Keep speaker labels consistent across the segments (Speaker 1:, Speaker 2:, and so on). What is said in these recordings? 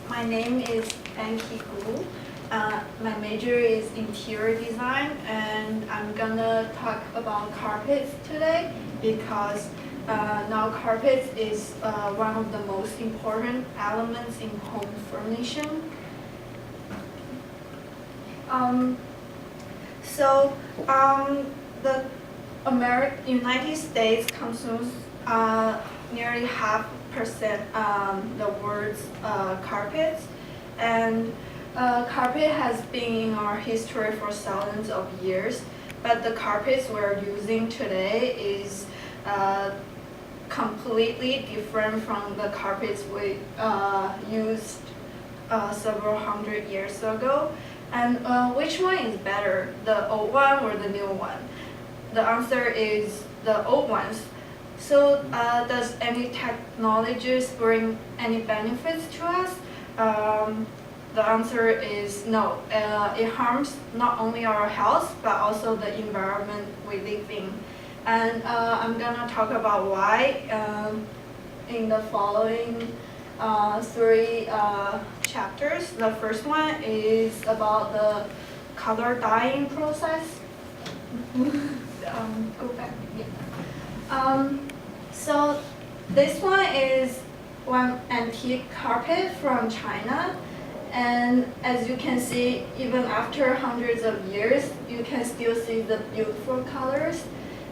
Speaker 1: My name is Anki Gu. My major is interior design, and I'm gonna talk about carpets today because now carpets is one of the most important elements in home furnishing. The United States consumes nearly 0.5% the world's carpets, and carpet has been in our history for thousands of years. But the carpets we're using today is completely different from the carpets we used several hundred years ago. And which one is better, the old one or the new one? The answer is the old ones. So does any technologies bring any benefits to us? The answer is no. It harms not only our health, but also the environment we live in. And I'm gonna talk about why in the following three chapters. The first one is about the color dyeing process. Go back. Yeah. So this one is one antique carpet from China, and as you can see, even after hundreds of years, you can still see the beautiful colors.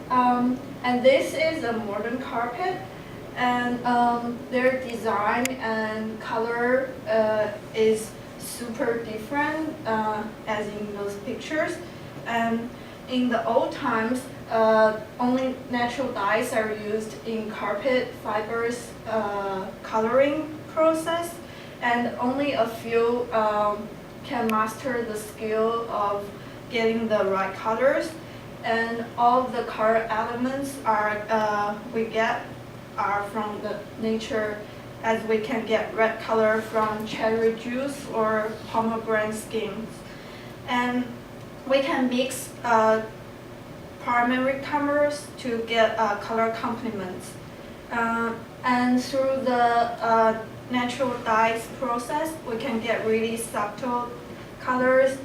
Speaker 1: And this is a modern carpet, and their design and color is super different as in those pictures. And in the old times, only natural dyes are used in carpet fibers coloring process, and only a few can master the skill of getting the right colors. And all the color elements we get are from the nature, as we can get red color from cherry juice or pomegranate skins. And we can mix primary colors to get color complements. And through the natural dyes process, we can get really subtle colors.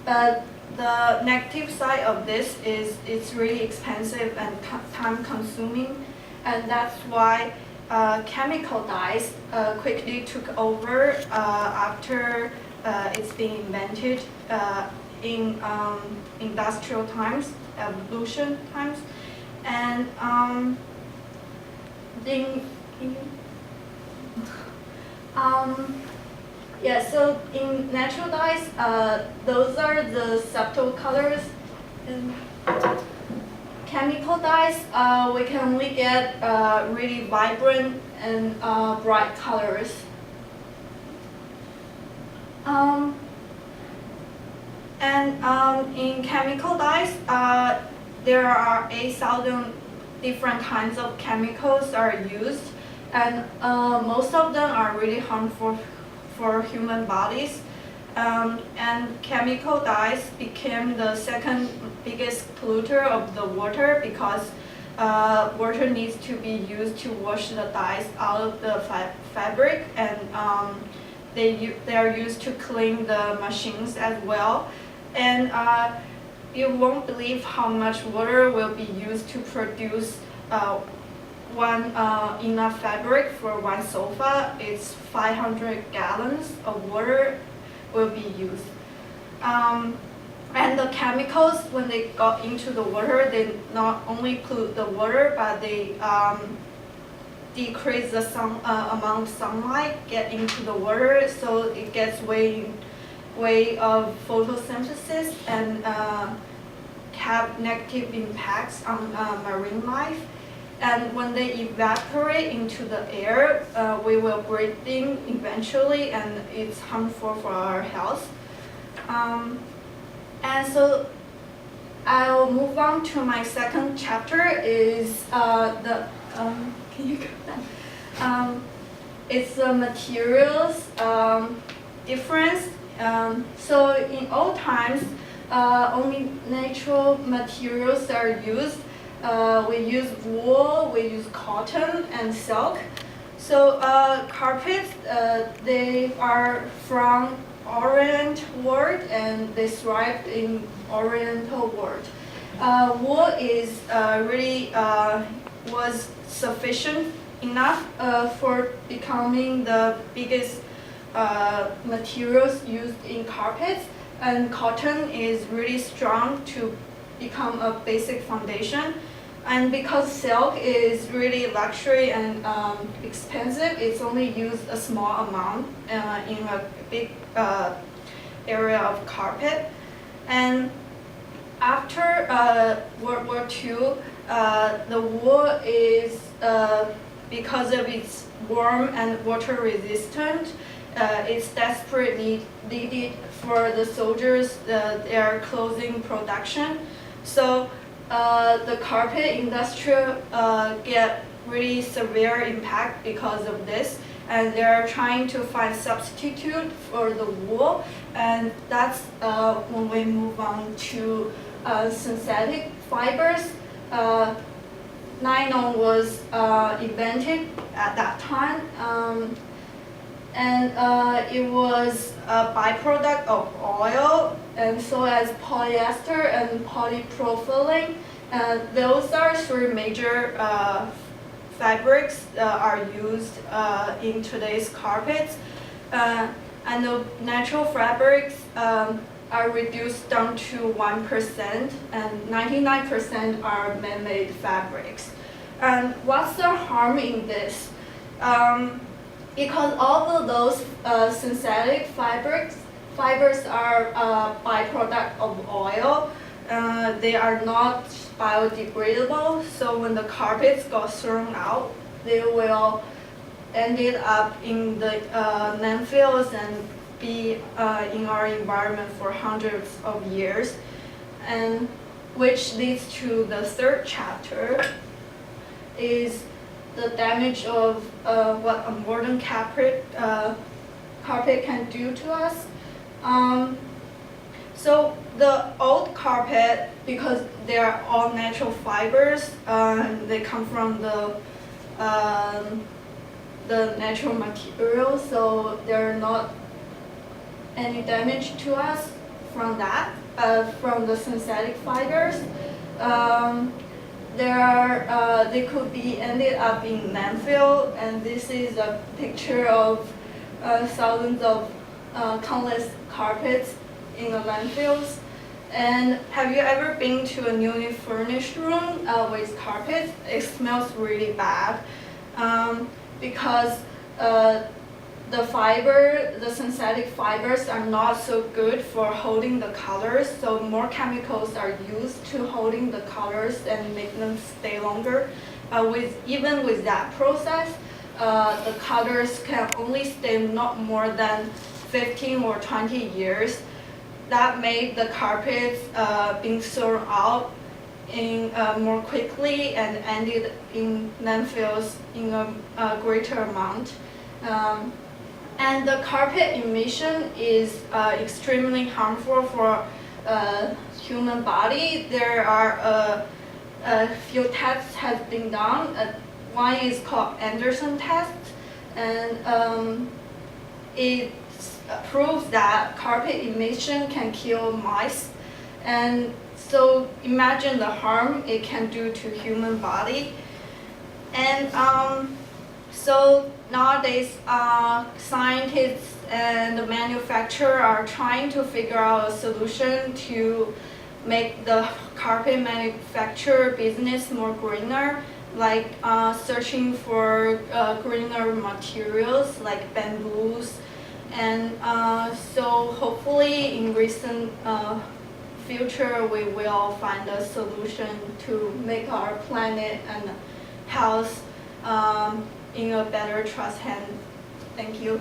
Speaker 1: But the negative side of this is it's really expensive and time consuming. And that's why chemical dyes quickly took over after it's been invented in industrial times, evolution times. And so in natural dyes, those are the subtle colors. And chemical dyes, we can only get really vibrant and bright colors. In chemical dyes, there are 8,000 different kinds of chemicals are used, and most of them are really harmful for human bodies. And chemical dyes became the second biggest polluter of the water because water needs to be used to wash the dyes out of the fabric, and they are used to clean the machines as well. And you won't believe how much water will be used to produce one enough fabric for one sofa. It's 500 gallons of water will be used. And the chemicals, when they got into the water, they not only pollute the water, but they decrease the amount of sunlight get into the water, so it gets way of photosynthesis and have negative impacts on marine life. And when they evaporate into the air, we will breathe in eventually, and it's harmful for our health. And so I'll move on to my second chapter is can you go back? It's the materials difference. So in old times, only natural materials are used. We use wool, we use cotton and silk. So carpets, they are from Orient world and they thrived in Oriental world. Wool is really was sufficient enough for becoming the biggest materials used in carpets, and cotton is really strong to become a basic foundation. And because silk is really luxury and expensive, it's only used a small amount in a big area of carpet. And after World War II, the wool is, because of its warm and water resistant, it's desperately needed for the soldiers, their clothing production. So the carpet industry get really severe impact because of this, and they're trying to find substitute for the wool, and that's when we move on to synthetic fibers. Nylon was invented at that time, and it was a byproduct of oil, and so as polyester and polypropylene. Those are three major fabrics that are used in today's carpets. And the natural fabrics are reduced down to 1%, and 99% are man-made fabrics. And what's the harm in this? Because all of those synthetic fibers are byproduct of oil. They are not biodegradable, so when the carpets got thrown out, they will ended up in the landfills and be in our environment for hundreds of years, and which leads to the third chapter, is the damage of what a modern carpet can do to us. So the old carpet, because they are all natural fibers, they come from the natural material, so there are not any damage to us from that. From the synthetic fibers, they could be ended up in landfill, and this is a picture of thousands of countless carpets in the landfills. And have you ever been to a newly furnished room with carpets? It smells really bad because the synthetic fibers are not so good for holding the colors, so more chemicals are used to holding the colors and make them stay longer. Even with that process, the colors can only stay not more than 15 or 20 years. That made the carpets being thrown out more quickly and ended in landfills in a greater amount. And the carpet emission is extremely harmful for human body. There are a few tests has been done. One is called Anderson test, and it proves that carpet emission can kill mice. And so imagine the harm it can do to human body. And so nowadays, scientists and the manufacturer are trying to figure out a solution to make the carpet manufacturer business more greener, like searching for greener materials like bamboos. And so hopefully in recent future we will find a solution to make our planet and house in a better trust hand. Thank you.